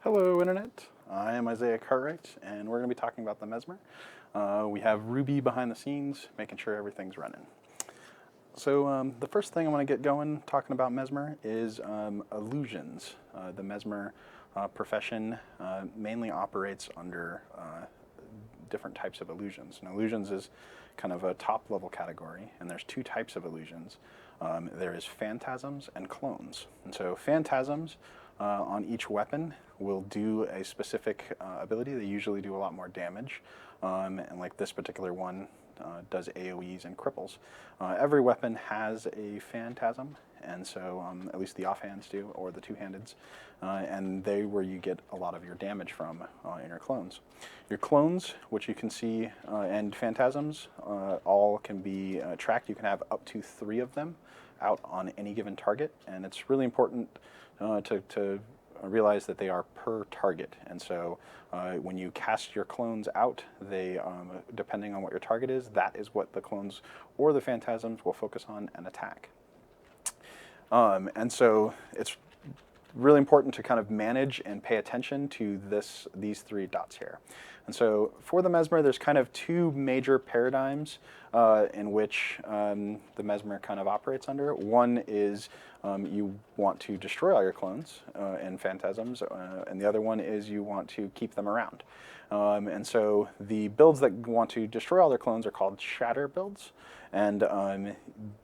Hello Internet, I am Isaiah Cartwright and we're going to be talking about the Mesmer. We have Ruby behind the scenes making sure everything's running. So the first thing I want to get going talking about Mesmer is illusions. The Mesmer profession mainly operates under different types of illusions. And illusions is kind of a top level category, and there's two types of illusions. There is phantasms and clones. And so phantasms on each weapon will do a specific ability. They usually do a lot more damage, and like this particular one does AoEs and cripples. Every weapon has a phantasm, and so at least the offhands do, or the two-handeds, and they where you get a lot of your damage from in your clones. Your clones, which you can see, and phantasms, all can be tracked. You can have up to 3 of them out on any given target, and it's really important to realize that they are per target. And so when you cast your clones out, they, depending on what your target is, that is what the clones or the phantasms will focus on and attack. And so it's really important to kind of manage and pay attention to these 3 dots here. And so for the Mesmer, there's kind of 2 major paradigms in which the Mesmer kind of operates under. One is you want to destroy all your clones and phantasms, and the other one is you want to keep them around. And so the builds that want to destroy all their clones are called shatter builds, and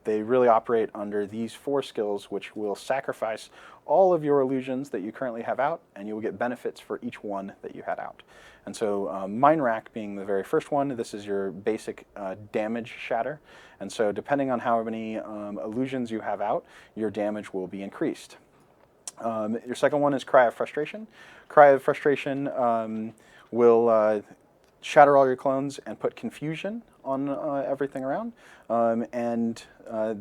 they really operate under these 4 skills, which will sacrifice all of your illusions that you currently have out, and you will get benefits for each one that you had out. And so Mind Rack being the very first one, this is your basic damage shatter. And so depending on how many illusions you have out, your damage will be increased. Your second one is Cry of Frustration. Cry of Frustration will shatter all your clones and put confusion on everything around. And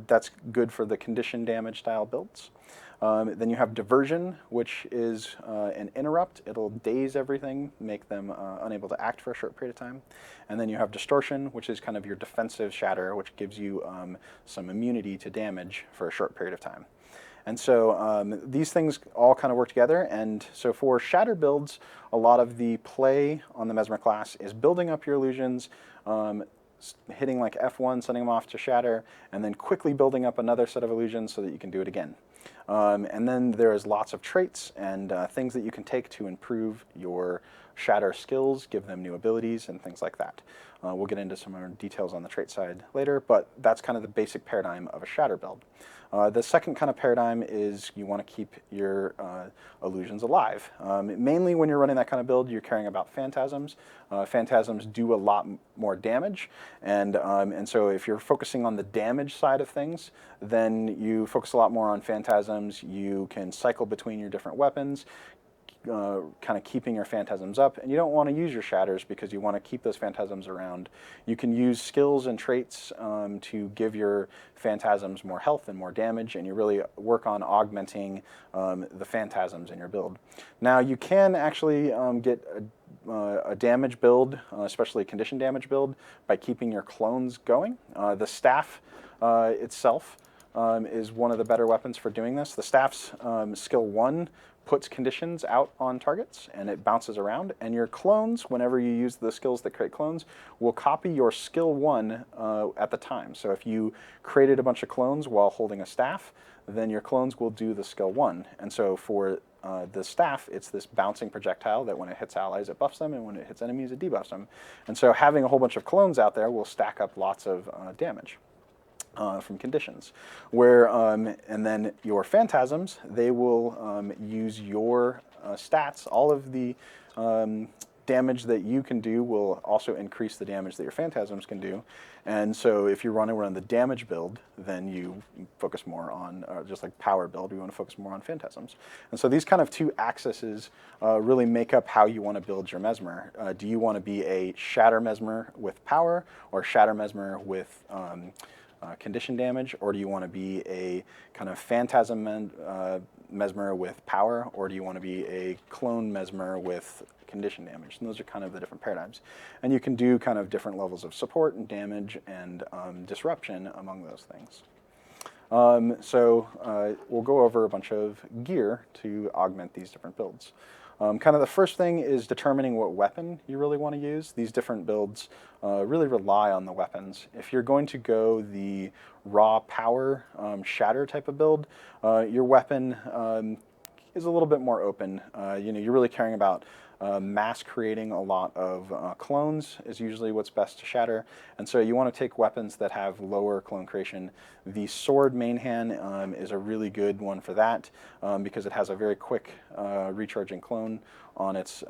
that's good for the condition damage style builds. Then you have Diversion, which is an interrupt. It'll daze everything, make them unable to act for a short period of time. And then you have Distortion, which is kind of your defensive shatter, which gives you some immunity to damage for a short period of time. And so these things all kind of work together. And so for shatter builds, a lot of the play on the Mesmer class is building up your illusions, hitting like F1, sending them off to shatter, and then quickly building up another set of illusions so that you can do it again. And then there is lots of traits and things that you can take to improve your shatter skills, give them new abilities, and things like that. We'll get into some more details on the trait side later, but that's kind of the basic paradigm of a shatter build. The second kind of paradigm is you want to keep your illusions alive. Mainly when you're running that kind of build, you're caring about phantasms. Phantasms do a lot more damage, and so if you're focusing on the damage side of things, then you focus a lot more on phantasms. You can cycle between your different weapons, kind of keeping your phantasms up, and you don't want to use your shatters because you want to keep those phantasms around. You can use skills and traits to give your phantasms more health and more damage, and you really work on augmenting the phantasms in your build. Now you can actually get a damage build, especially a condition damage build, by keeping your clones going. The staff itself is one of the better weapons for doing this. The staff's skill 1 puts conditions out on targets, and it bounces around, and your clones, whenever you use the skills that create clones, will copy your skill 1 at the time. So if you created a bunch of clones while holding a staff, then your clones will do the skill 1. And so for the staff, it's this bouncing projectile that when it hits allies, it buffs them, and when it hits enemies, it debuffs them. And so having a whole bunch of clones out there will stack up lots of damage. From conditions, where and then your phantasms, they will use your stats. All of the damage that you can do will also increase the damage that your phantasms can do. And so if you're running around the damage build, then you focus more on, just like power build, you want to focus more on phantasms. And so these kind of 2 axes really make up how you want to build your Mesmer. Do you want to be a shatter Mesmer with power, or shatter Mesmer with condition damage, or do you want to be a kind of phantasm Mesmer with power, or do you want to be a clone Mesmer with condition damage? And those are kind of the different paradigms. And you can do kind of different levels of support and damage and disruption among those things. So we'll go over a bunch of gear to augment these different builds. Kind of the first thing is determining what weapon you really want to use. These different builds really rely on the weapons. If you're going to go the raw power shatter type of build, your weapon is a little bit more open. You're really caring about mass creating a lot of clones is usually what's best to shatter, and so you want to take weapons that have lower clone creation. The sword main hand is a really good one for that because it has a very quick recharging clone on its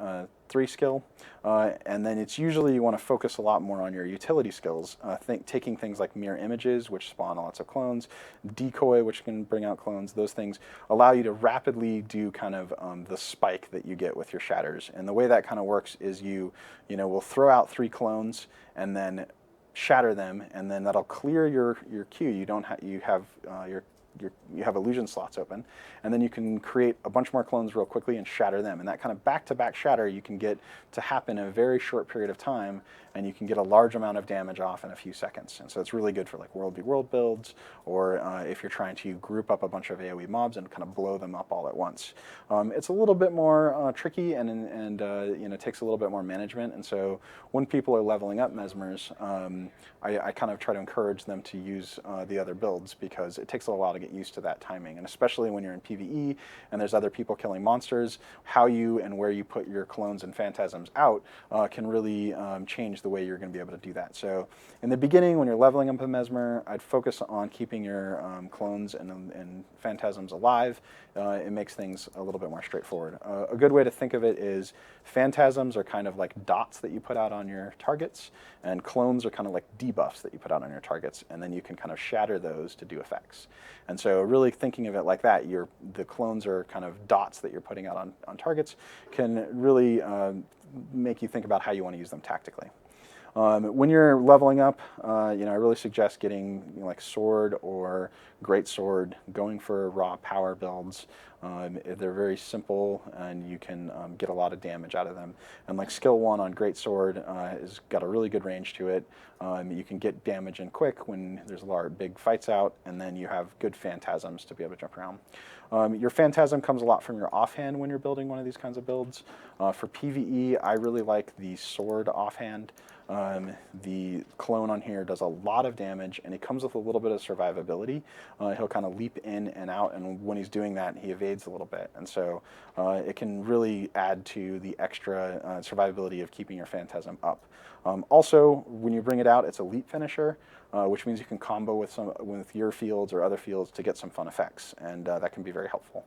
3 skill, and then it's usually you want to focus a lot more on your utility skills, taking things like mirror images, which spawn lots of clones, decoy, which can bring out clones. Those things allow you to rapidly do kind of the spike that you get with your shatters. And the way that kind of works is you will throw out 3 clones and then shatter them, and then that'll clear your queue. You have illusion slots open, and then you can create a bunch more clones real quickly and shatter them. And that kind of back-to-back shatter you can get to happen in a very short period of time, and you can get a large amount of damage off in a few seconds. And so it's really good for like World v World builds, or if you're trying to group up a bunch of AoE mobs and kind of blow them up all at once. It's a little bit more tricky and takes a little bit more management. And so when people are leveling up Mesmers, I kind of try to encourage them to use the other builds, because it takes a while to get used to that timing. And especially when you're in PvE and there's other people killing monsters, how you and where you put your clones and phantasms out can really change the way you're going to be able to do that. So in the beginning, when you're leveling up a Mesmer, I'd focus on keeping your clones and phantasms alive. It makes things a little bit more straightforward. A good way to think of it is phantasms are kind of like dots that you put out on your targets, and clones are kind of like debuffs that you put out on your targets, and then you can kind of shatter those to do effects. And so really thinking of it like that, the clones are kind of dots that you're putting out on targets, can really make you think about how you want to use them tactically. When you're leveling up, I really suggest getting like sword or great sword, going for raw power builds. They're very simple, and you can get a lot of damage out of them. And like skill 1 on great sword has got a really good range to it. You can get damage in quick when there's big fights out, and then you have good phantasms to be able to jump around. Your phantasm comes a lot from your offhand when you're building one of these kinds of builds. For PvE, I really like the sword offhand. The clone on here does a lot of damage, and he comes with a little bit of survivability. He'll kind of leap in and out, and when he's doing that, he evades a little bit. And so it can really add to the extra survivability of keeping your phantasm up. Also, when you bring it out, it's a leap finisher, which means you can combo with your fields or other fields to get some fun effects, and that can be very helpful.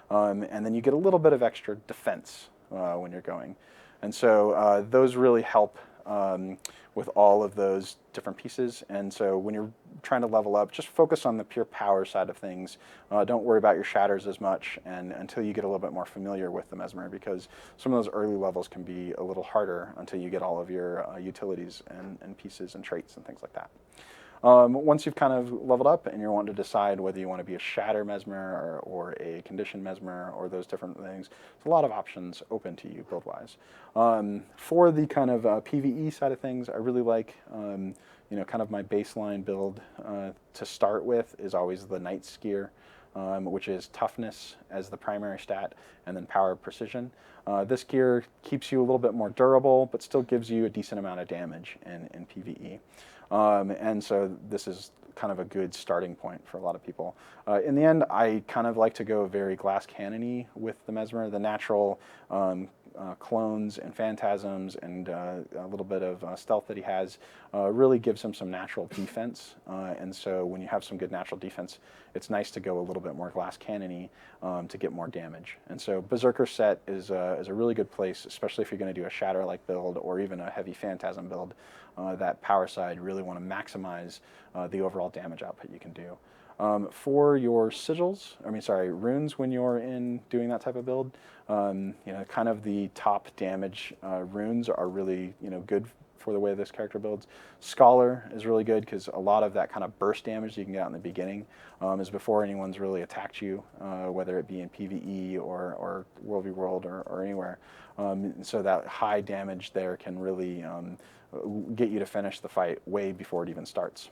And then you get a little bit of extra defense when you're going. And so those really help with all of those different pieces. And so when you're trying to level up, just focus on the pure power side of things. Don't worry about your shatters as much until you get a little bit more familiar with the Mesmer, because some of those early levels can be a little harder until you get all of your utilities and pieces and traits and things like that. Once you've kind of leveled up and you're wanting to decide whether you want to be a shatter Mesmer or a condition Mesmer or those different things, there's a lot of options open to you build-wise. For the kind of PvE side of things, I really like, kind of my baseline build to start with is always the Knight's Gear, which is toughness as the primary stat, and then power precision. This gear keeps you a little bit more durable, but still gives you a decent amount of damage in PvE. And so this is kind of a good starting point for a lot of people. In the end, I kind of like to go very glass cannon-y with the Mesmer. The natural clones and phantasms and a little bit of stealth that he has really gives him some natural defense. And so when you have some good natural defense, it's nice to go a little bit more glass cannon-y to get more damage. And so Berserker set is a really good place, especially if you're going to do a Shatter-like build or even a heavy Phantasm build. That power side, really want to maximize the overall damage output you can do. For your runes, when you're doing that type of build, kind of the top damage runes are really, good for the way this character builds. Scholar is really good because a lot of that kind of burst damage you can get out in the beginning is before anyone's really attacked you, whether it be in PvE or World v World or anywhere. So that high damage there can really get you to finish the fight way before it even starts.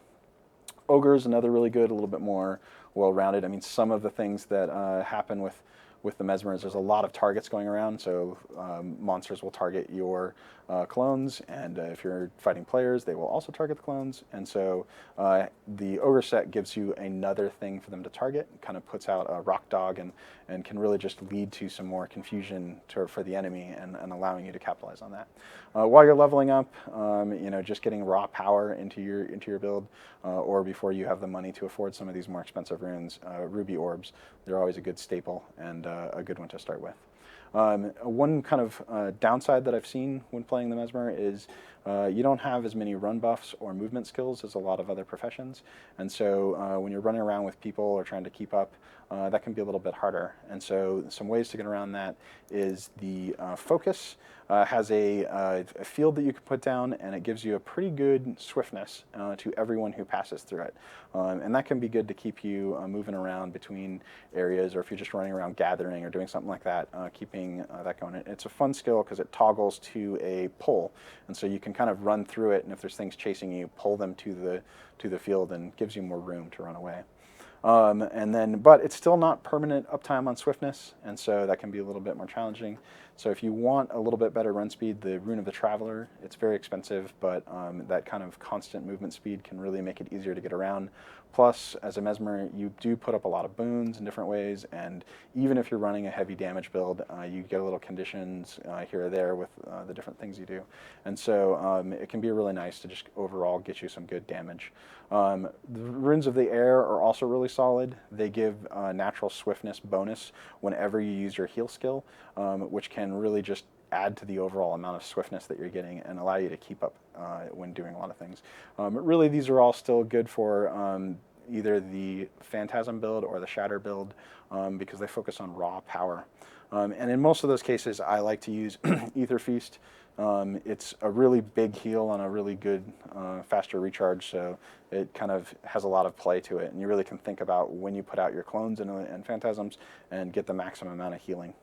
Ogre is another really good, a little bit more well-rounded. I mean, some of the things that happen with with the Mesmer is there's a lot of targets going around, so monsters will target your clones, and if you're fighting players, they will also target the clones, and so the Ogre set gives you another thing for them to target, kind of puts out a rock dog, and can really just lead to some more confusion for the enemy, and allowing you to capitalize on that. While you're leveling up, just getting raw power into your build, or before you have the money to afford some of these more expensive runes, ruby orbs, they're always a good staple and a good one to start with. One kind of downside that I've seen when playing the Mesmer is you don't have as many run buffs or movement skills as a lot of other professions, and so when you're running around with people or trying to keep up, that can be a little bit harder. And so some ways to get around that is the focus has a field that you can put down, and it gives you a pretty good swiftness to everyone who passes through it. And that can be good to keep you moving around between areas, or if you're just running around gathering or doing something like that, keeping that going. It's a fun skill because it toggles to a pull, and so you can kind of run through it, and if there's things chasing you, pull them to the field, and gives you more room to run away. But it's still not permanent uptime on swiftness, and so that can be a little bit more challenging. So if you want a little bit better run speed, the Rune of the Traveler, it's very expensive, but that kind of constant movement speed can really make it easier to get around. Plus, as a Mesmer, you do put up a lot of boons in different ways, and even if you're running a heavy damage build, you get a little conditions here or there with the different things you do. And so it can be really nice to just overall get you some good damage. The Runes of the Air are also really solid. They give natural swiftness bonus whenever you use your heal skill, which can really just add to the overall amount of swiftness that you're getting and allow you to keep up when doing a lot of things. Really, these are all still good for either the Phantasm build or the Shatter build because they focus on raw power. And in most of those cases, I like to use Ether Feast. It's a really big heal on a really good, faster recharge, so it kind of has a lot of play to it. And you really can think about when you put out your clones and Phantasms and get the maximum amount of healing.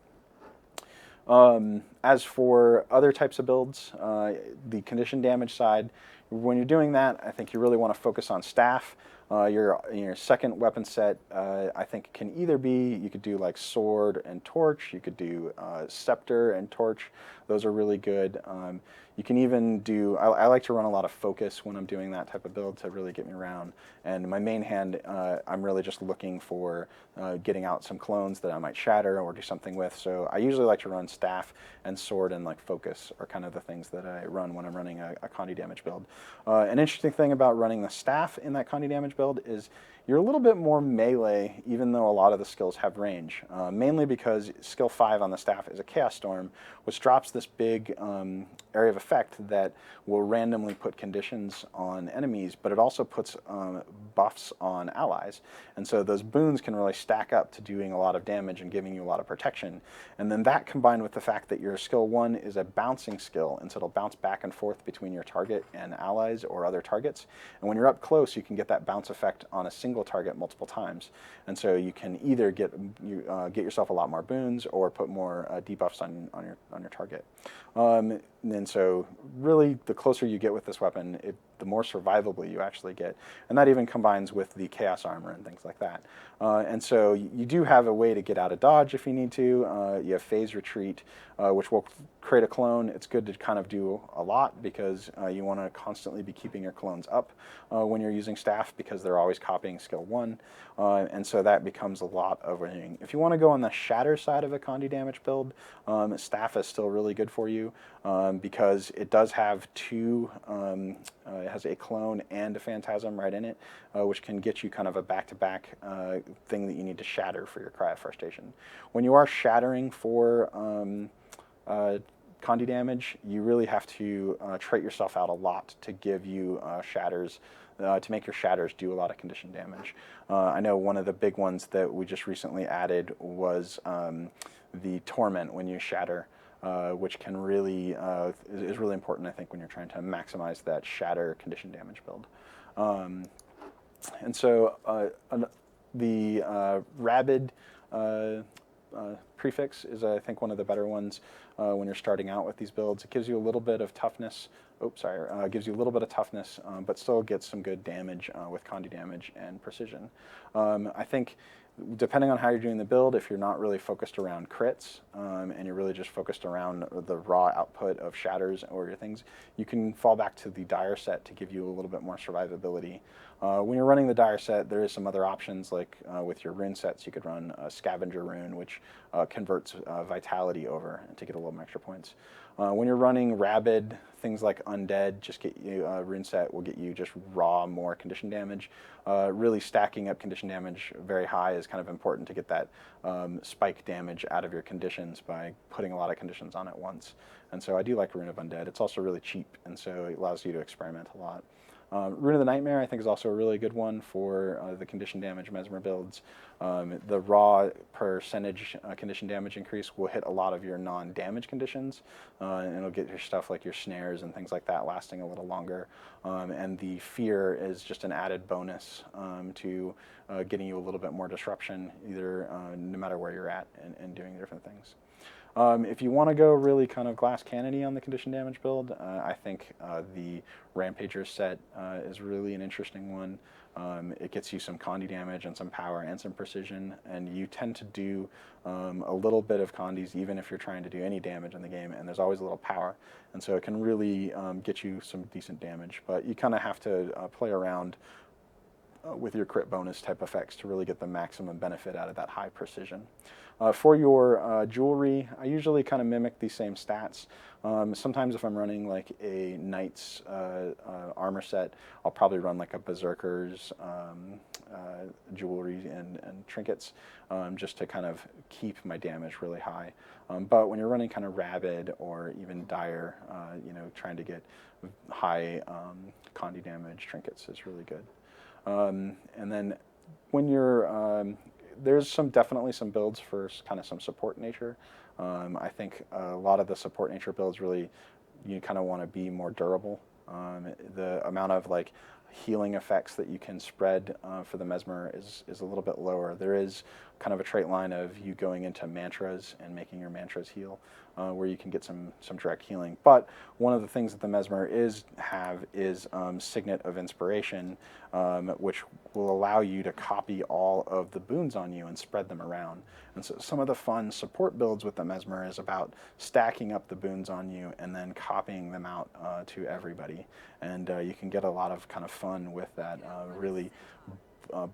As for other types of builds, the condition damage side, when you're doing that, I think you really want to focus on staff. Your second weapon set, I think, can either be, you could do like sword and torch, you could do scepter and torch. Those are really good. You can even do, I like to run a lot of focus when I'm doing that type of build to really get me around. And my main hand, I'm really just looking for getting out some clones that I might shatter or do something with. So I usually like to run staff and sword and like focus are kind of the things that I run when I'm running a Condi damage build. An interesting thing about running the staff in that Condi damage build is you're a little bit more melee, even though a lot of the skills have range, mainly because skill 5 on the staff is a Chaos Storm, which drops this big area of effect that will randomly put conditions on enemies, but it also puts buffs on allies. And so those boons can really stack up to doing a lot of damage and giving you a lot of protection. And then that combined with the fact that your skill 1 is a bouncing skill, and so it'll bounce back and forth between your target and allies or other targets. And when you're up close, you can get that bounce effect on a single target multiple times. And so you can either get yourself a lot more boons or put more debuffs on your target. And so really the closer you get with this weapon, the more survivable you actually get. And that even combines with the Chaos Armor and things like that. And so you do have a way to get out of dodge if you need to. You have Phase Retreat, which will create a clone. It's good to kind of do a lot because you want to constantly be keeping your clones up when you're using staff because they're always copying skill 1. And so that becomes a lot of winning. If you want to go on the shatter side of a Condi damage build, staff is still really good for you because it does have it has a clone and a Phantasm right in it, which can get you kind of a back-to-back thing that you need to shatter for your Cry of Frustration. When you are shattering for Condi damage, you really have to trait yourself out a lot to give you shatters, to make your shatters do a lot of condition damage. I know one of the big ones that we just recently added was the Torment when you shatter, which can really is really important, I think, when you're trying to maximize that shatter condition damage build. And so the Rabid prefix is, I think, one of the better ones when you're starting out with these builds. It gives you a little bit of toughness. Gives you a little bit of toughness, but still gets some good damage with condi damage and precision. I think, depending on how you're doing the build, if you're not really focused around crits and you're really just focused around the raw output of shatters or your things, you can fall back to the dire set to give you a little bit more survivability. When you're running the dire set, there is some other options, like with your rune sets, you could run a scavenger rune, which converts vitality over and to get a little extra points. When you're running rabid, things like undead, just get you rune set will get you just raw more condition damage. Really stacking up condition damage very high is kind of important to get that spike damage out of your conditions by putting a lot of conditions on at once. And so I do like Rune of Undead. It's also really cheap, and so it allows you to experiment a lot. Rune of the Nightmare, I think, is also a really good one for the condition damage Mesmer builds. The raw percentage condition damage increase will hit a lot of your non-damage conditions, and it'll get your stuff like your snares and things like that lasting a little longer. And the fear is just an added bonus to getting you a little bit more disruption, either no matter where you're at and doing different things. If you want to go really kind of glass cannony on the condition damage build, I think the Rampager set is really an interesting one. It gets you some condi damage and some power and some precision, and you tend to do a little bit of condis even if you're trying to do any damage in the game, and there's always a little power, and so it can really get you some decent damage, but you kind of have to play around with your crit bonus type effects to really get the maximum benefit out of that high precision. For your jewelry, I usually kind of mimic these same stats. Sometimes if I'm running like a knight's armor set, I'll probably run like a berserker's jewelry and trinkets just to kind of keep my damage really high. But when you're running kind of rabid or even dire, you know, trying to get high condi damage, trinkets is really good. And then when you're, there's definitely some builds for kind of some support nature. I think a lot of the support nature builds really, you kind of want to be more durable. The amount of like healing effects that you can spread for the Mesmer is a little bit lower. There is kind of a trait line of you going into mantras and making your mantras heal, where you can get some direct healing. But one of the things that the Mesmer is Signet of Inspiration, which will allow you to copy all of the boons on you and spread them around. And so some of the fun support builds with the Mesmer is about stacking up the boons on you and then copying them out to everybody. And you can get a lot of kind of fun with that, really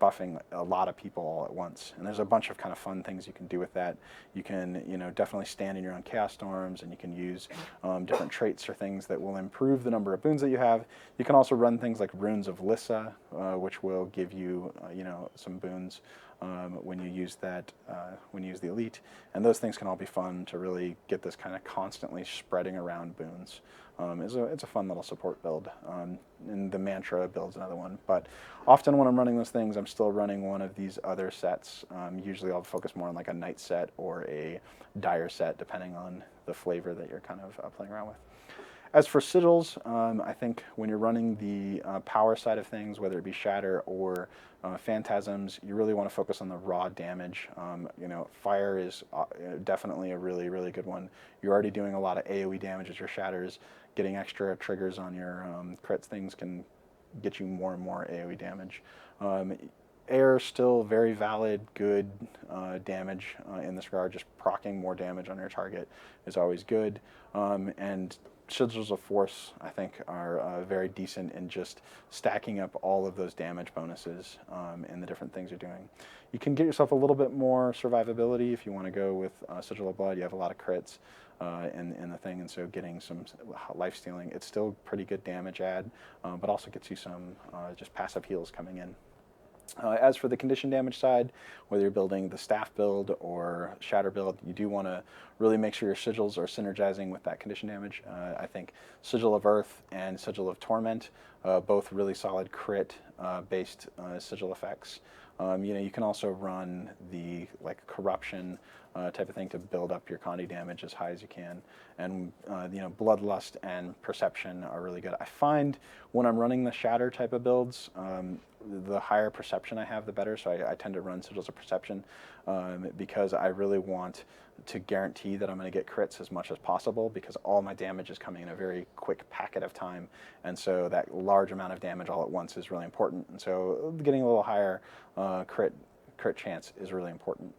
buffing a lot of people all at once. And there's a bunch of kind of fun things you can do with that. You can, you know, definitely stand in your own chaos storms, and you can use different traits or things that will improve the number of boons that you have. You can also run things like Runes of Lissa, which will give you, you know, some boons when you use that, when you use the elite. And those things can all be fun to really get this kind of constantly spreading around boons. It's a fun little support build. And the Mantra build's another one. But often when I'm running those things, I'm still running one of these other sets. Usually I'll focus more on like a Knight set or a Dire set, depending on the flavor that you're kind of playing around with. As for sigils, I think when you're running the power side of things, whether it be Shatter or Phantasms, you really want to focus on the raw damage. You know, Fire is definitely a really, really good one. You're already doing a lot of AoE damage as your Shatters. Getting extra triggers on your crits things can get you more and more AoE damage. Air still very valid, good damage in this regard. Just proccing more damage on your target is always good. And Sigils of Force, I think, are very decent in just stacking up all of those damage bonuses in the different things you're doing. You can get yourself a little bit more survivability if you want to go with Sigil of Blood. You have a lot of crits in the thing, and so getting some life stealing, it's still pretty good damage add, but also gets you some just passive heals coming in. As for the condition damage side, whether you're building the staff build or shatter build, you do want to really make sure your sigils are synergizing with that condition damage. I think Sigil of Earth and Sigil of Torment, both really solid crit based sigil effects. You know, you can also run the like corruption type of thing to build up your condi damage as high as you can. And you know, Bloodlust and Perception are really good. I find when I'm running the shatter type of builds, the higher perception I have, the better. So I tend to run sigils of perception because I really want to guarantee that I'm going to get crits as much as possible, because all my damage is coming in a very quick packet of time, and so that large amount of damage all at once is really important. And so getting a little higher crit chance is really important.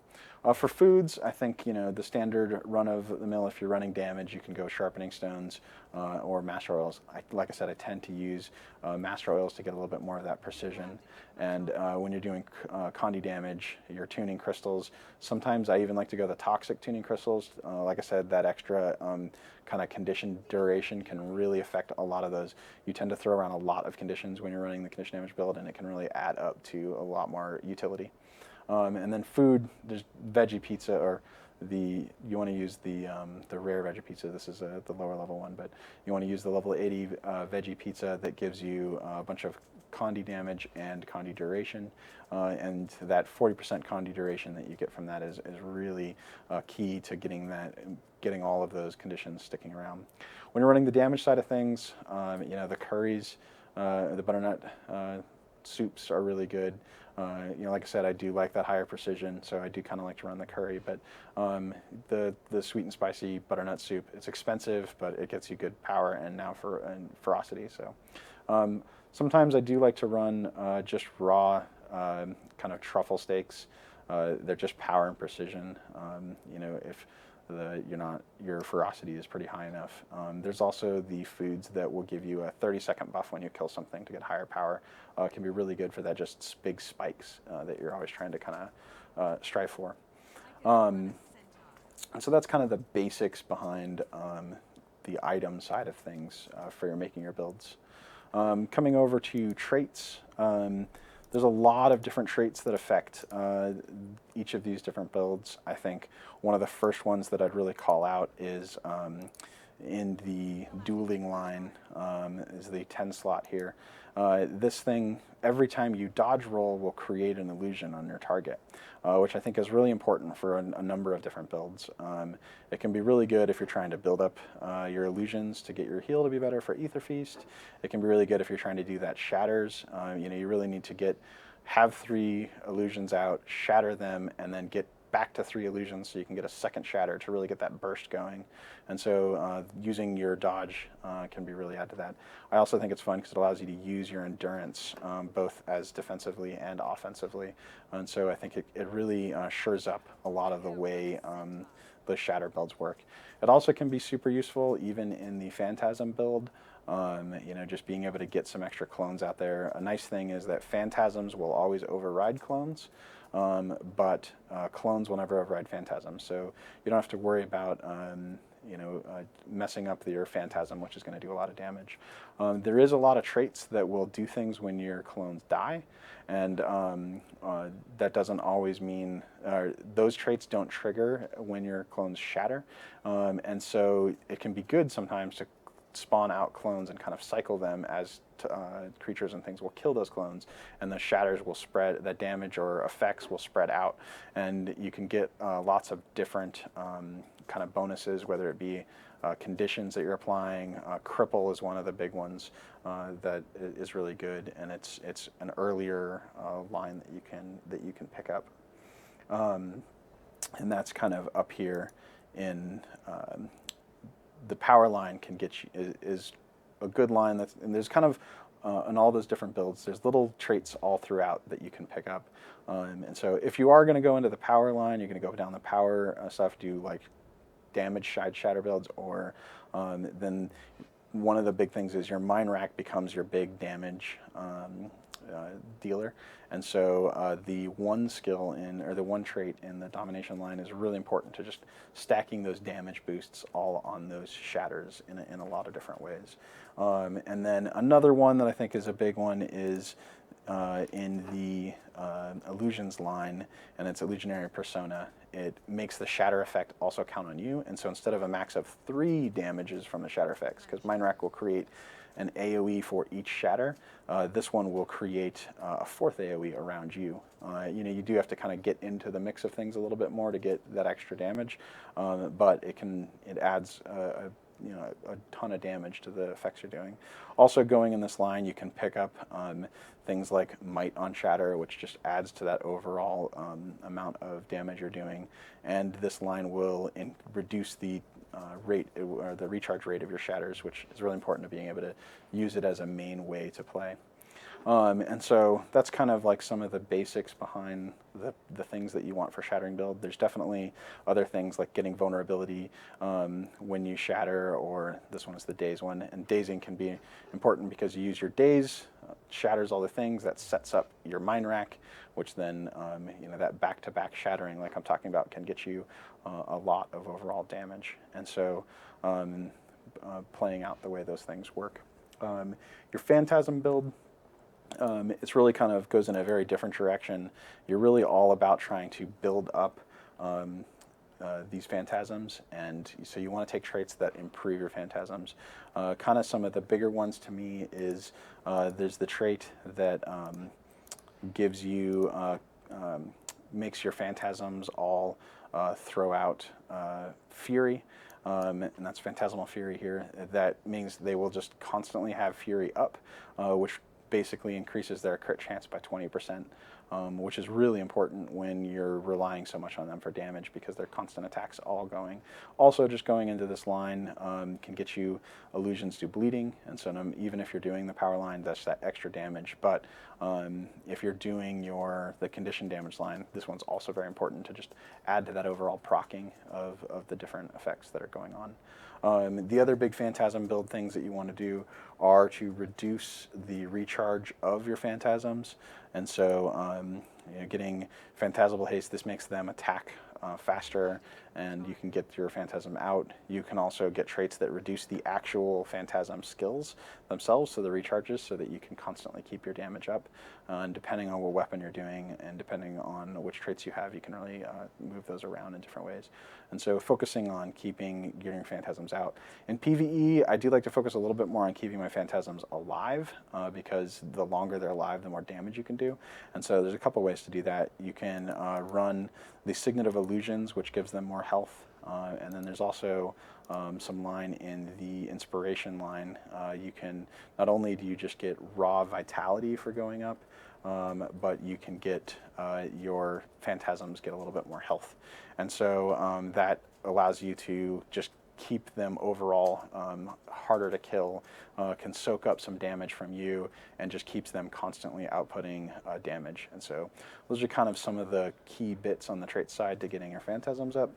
For foods, I think, you know, the standard run of the mill, if you're running damage, you can go sharpening stones or master oils. Like I said, I tend to use master oils to get a little bit more of that precision. And when you're doing condi damage, you're tuning crystals. Sometimes I even like to go the toxic tuning crystals. Like I said, that extra kind of condition duration can really affect a lot of those. You tend to throw around a lot of conditions when you're running the condition damage build, and it can really add up to a lot more utility. And then food, there's veggie pizza, or you want to use the rare veggie pizza. This is the lower level one, but you want to use the level 80 veggie pizza that gives you a bunch of condi damage and condi duration. And that 40% condi duration that you get from that is really key to getting all of those conditions sticking around. When you're running the damage side of things, you know, the curries, the butternut soups are really good. You know, like I said, I do like that higher precision, so I do kind of like to run the curry. But the sweet and spicy butternut soup, it's expensive, but it gets you good power and ferocity. So sometimes I do like to run just raw kind of truffle steaks. They're just power and precision. You know, if your ferocity is pretty high enough. There's also the foods that will give you a 30-second buff when you kill something to get higher power. It can be really good for that just big spikes that you're always trying to kind of strive for. And so that's kind of the basics behind the item side of things for making your builds. Coming over to traits, there's a lot of different traits that affect each of these different builds. I think one of the first ones that I'd really call out is in the dueling line, is the 10 slot here. This thing, every time you dodge roll, will create an illusion on your target, which I think is really important for a number of different builds. It can be really good if you're trying to build up your illusions to get your heal to be better for Ether Feast. It can be really good if you're trying to do that shatters. You know, you really need to have 3 illusions out, shatter them, and then get back to 3 illusions so you can get a second shatter to really get that burst going. And so using your dodge can be really add to that. I also think it's fun because it allows you to use your endurance both as defensively and offensively. And so I think it really shores up a lot of the way the shatter builds work. It also can be super useful even in the Phantasm build. You know, just being able to get some extra clones out there. A nice thing is that Phantasms will always override clones. But clones will never override Phantasm, so you don't have to worry about you know, messing up your Phantasm, which is going to do a lot of damage. There is a lot of traits that will do things when your clones die, and that doesn't always mean those traits don't trigger when your clones shatter, and so it can be good sometimes to spawn out clones and kind of cycle them as creatures and things will kill those clones, and the shatters will spread, the damage or effects will spread out, and you can get lots of different kind of bonuses, whether it be conditions that you're applying. Cripple is one of the big ones that is really good, and it's an earlier line that you can pick up, and that's kind of up here in the power line. Can get you is a good line. And there's kind of in all those different builds, there's little traits all throughout that you can pick up. And so if you are going to go into the power line, you're going to go down the power stuff, do like damage side shatter builds, or then one of the big things is your mine rack becomes your big damage dealer. And so the one skill or the one trait in the domination line is really important to just stacking those damage boosts all on those shatters in a lot of different ways. And then another one that I think is a big one is in the illusions line, and it's illusionary persona. It makes the shatter effect also count on you, and so instead of a max of 3 damages from the shatter effects, because mine rack will create an AoE for each shatter, this one will create a 4th AoE around you. You know, you do have to kind of get into the mix of things a little bit more to get that extra damage, but it adds a ton of damage to the effects you're doing. Also, going in this line, you can pick up things like Might on Shatter, which just adds to that overall amount of damage you're doing. And this line will reduce the rate or the recharge rate of your shatters, which is really important to being able to use it as a main way to play. And so that's kind of like some of the basics behind the things that you want for shattering build. There's definitely other things like getting vulnerability when you shatter, or this one is the daze one. And dazing can be important because you use your daze, shatters all the things, that sets up your mine rack, which then that back-to-back shattering like I'm talking about can get you a lot of overall damage. And so playing out the way those things work. Your Phantasm build, it's really kind of goes in a very different direction. You're really all about trying to build up these phantasms, and so you want to take traits that improve your phantasms. Kind of some of the bigger ones to me is there's the trait that gives you makes your phantasms all throw out fury. And that's Phantasmal Fury here. That means they will just constantly have Fury up, which basically increases their crit chance by 20%, which is really important when you're relying so much on them for damage because their constant attacks all going. Also, just going into this line can get you illusions do bleeding, and so even if you're doing the power line, that's that extra damage. But if you're doing the condition damage line, this one's also very important to just add to that overall proccing of the different effects that are going on. The other big Phantasm build things that you want to do are to reduce the recharge of your Phantasms. And so getting Phantasmal Haste, this makes them attack faster, and you can get your Phantasm out. You can also get traits that reduce the actual Phantasm skills themselves, so the recharges, so that you can constantly keep your damage up. And depending on what weapon you're doing and depending on which traits you have, you can really move those around in different ways. And so focusing on getting your Phantasms out. In PvE, I do like to focus a little bit more on keeping my Phantasms alive, because the longer they're alive, the more damage you can do. And so there's a couple ways to do that. You can run the Signet of Illusions, which gives them more health. And then there's also some line in the Inspiration line. You can, not only do you just get raw vitality for going up, but you can get your Phantasms get a little bit more health. And so that allows you to just keep them overall harder to kill, can soak up some damage from you, and just keeps them constantly outputting damage. And so those are kind of some of the key bits on the trait side to getting your Phantasms up.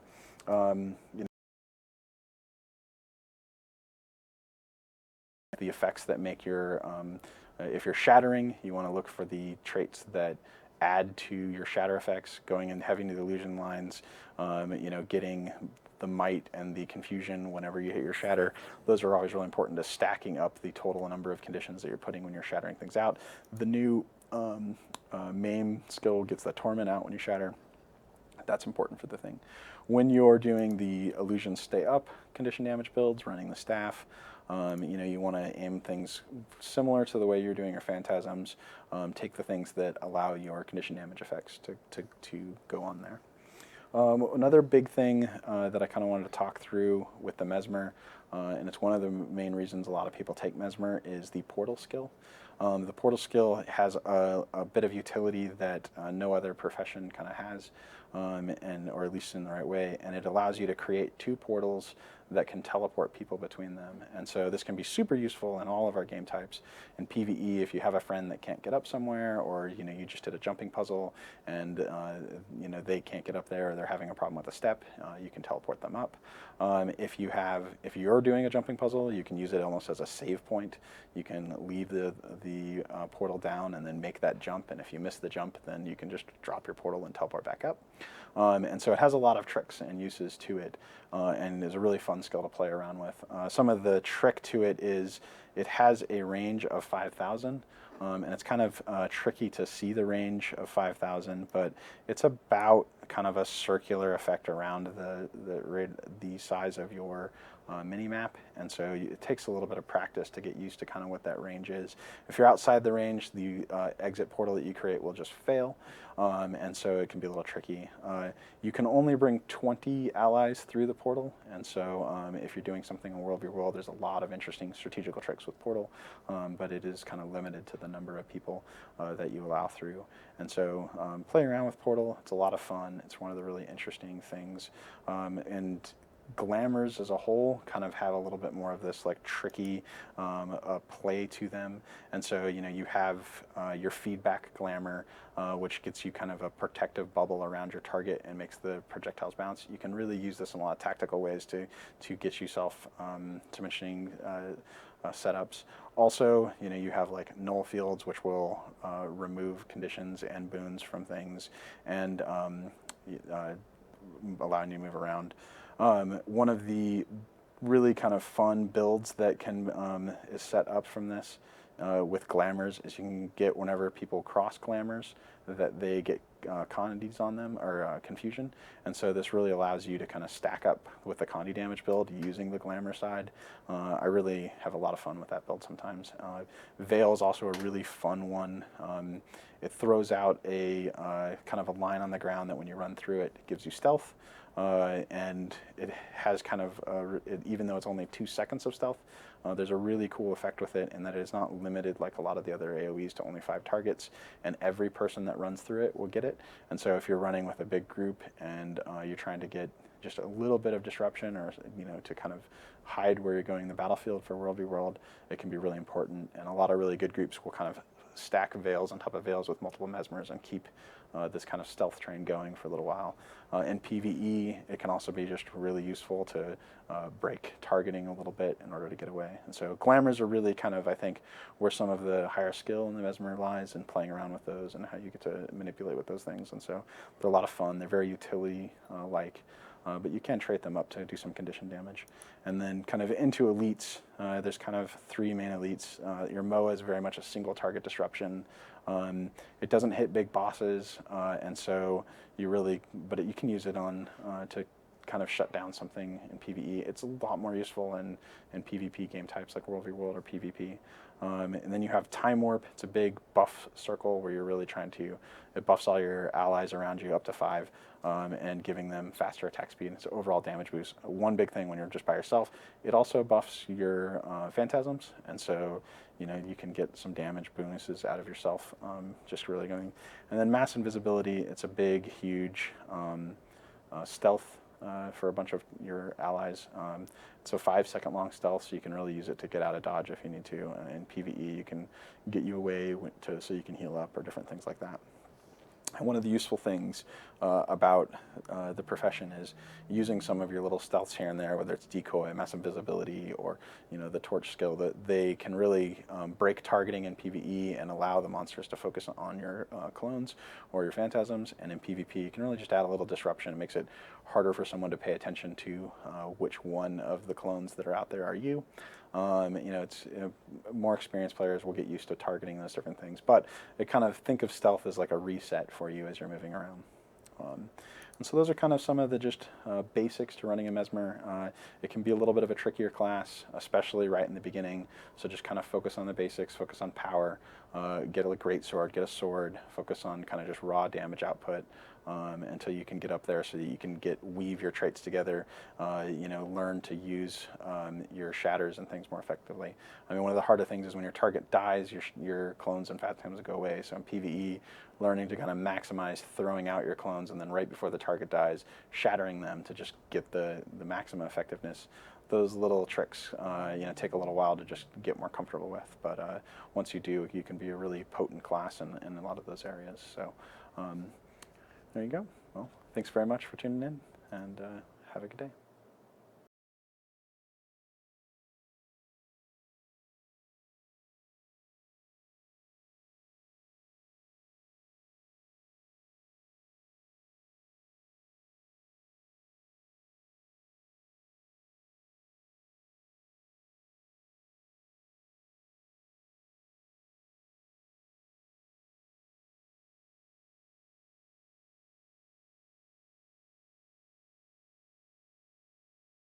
The effects that make your, if you're shattering, you want to look for the traits that add to your shatter effects, going in heavy into the illusion lines, getting the might and the confusion whenever you hit your shatter. Those are always really important to stacking up the total number of conditions that you're putting when you're shattering things out. The new maim skill gets the torment out when you shatter. That's important for the thing. When you're doing the illusion stay up condition damage builds, running the staff, you want to aim things similar to the way you're doing your Phantasms. Take the things that allow your condition damage effects to go on there. Another big thing that I kind of wanted to talk through with the Mesmer, and it's one of the main reasons a lot of people take Mesmer, is the portal skill. The portal skill has a bit of utility that no other profession kind of has, or at least in the right way, and it allows you to create 2 portals that can teleport people between them. And so this can be super useful in all of our game types. In PvE, if you have a friend that can't get up somewhere, or you just did a jumping puzzle and they can't get up there, or they're having a problem with a step, you can teleport them up. If you're doing a jumping puzzle, you can use it almost as a save point. You can leave the portal down and then make that jump, and if you miss the jump, then you can just drop your portal and teleport back up. And so it has a lot of tricks and uses to it, and is a really fun skill to play around with. Some of the trick to it is it has a range of 5,000, and it's kind of tricky to see the range of 5,000, but it's about kind of a circular effect around the size of your mini-map, and so it takes a little bit of practice to get used to kind of what that range is. If you're outside the range, the exit portal that you create will just fail, and so it can be a little tricky. You can only bring 20 allies through the portal, and so if you're doing something in World v. World, there's a lot of interesting strategical tricks with portal, but it is kind of limited to the number of people that you allow through. And so playing around with portal, it's a lot of fun. It's one of the really interesting things, and glamours as a whole kind of have a little bit more of this like tricky play to them. And so, you know, you have your feedback glamour, which gets you kind of a protective bubble around your target and makes the projectiles bounce. You can really use this in a lot of tactical ways to get yourself some interesting setups. Also, you know, you have like null fields, which will remove conditions and boons from things, and allowing you to move around. One of the really kind of fun builds that can is set up from this with glamours is you can get, whenever people cross glamours, that they get condies on them, or confusion, and so this really allows you to kind of stack up with the condi damage build using the glamour side. I really have a lot of fun with that build sometimes. Veil is also a really fun one. It throws out a kind of a line on the ground that when you run through it, it gives you stealth. And it has kind of, even though it's only 2 seconds of stealth, there's a really cool effect with it in that it is not limited like a lot of the other AoEs to only 5 targets, and every person that runs through it will get it. And so if you're running with a big group and you're trying to get just a little bit of disruption, or, you know, to kind of hide where you're going in the battlefield for World v. World, it can be really important. And a lot of really good groups will kind of stack veils on top of veils with multiple mesmers and keep this kind of stealth train going for a little while. In PvE, it can also be just really useful to break targeting a little bit in order to get away. And so glamours are really kind of, I think, where some of the higher skill in the Mesmer lies, and playing around with those and how you get to manipulate with those things. And so they're a lot of fun. They're very utility-like. But you can trait them up to do some condition damage. And then kind of into elites, there's kind of 3 main elites. Your MOA is very much a single target disruption. It doesn't hit big bosses, and so you really, but you can use it on to kind of shut down something in PvE. It's a lot more useful in PvP game types like World v. World or PvP. And then you have Time Warp. It's a big buff circle where you're really trying to, it buffs all your allies around you up to 5, and giving them faster attack speed. It's an overall damage boost. One big thing when you're just by yourself, it also buffs your phantasms, and so, you know, you can get some damage bonuses out of yourself, just really going. And then Mass Invisibility. It's a big, huge stealth for a bunch of your allies. It's a 5-second long stealth, so you can really use it to get out of dodge if you need to. In PvE, you can get you away so you can heal up, or different things like that. And one of the useful things about the profession is using some of your little stealths here and there, whether it's decoy, mass invisibility, or, you know, the torch skill, that they can really break targeting in PvE and allow the monsters to focus on your clones or your phantasms. And in PvP, you can really just add a little disruption. It makes it harder for someone to pay attention to which one of the clones that are out there are you. You know, it's, more experienced players will get used to targeting those different things, but it kind of, think of stealth as like a reset for you as you're moving around. And so those are kind of some of the just basics to running a Mesmer. It can be a little bit of a trickier class, especially right in the beginning, so just kind of focus on the basics, focus on power, get a great sword, get a sword, focus on kind of just raw damage output, until you can get up there so that you can weave your traits together, you know, learn to use your shatters and things more effectively. I mean, one of the harder things is when your target dies, your clones and phantasms go away. So in PvE, learning to kind of maximize throwing out your clones, and then right before the target dies, shattering them to just get the maximum effectiveness. Those little tricks, you know, take a little while to just get more comfortable with. But once you do, you can be a really potent class in a lot of those areas. So there you go. Well, thanks very much for tuning in, and have a good day.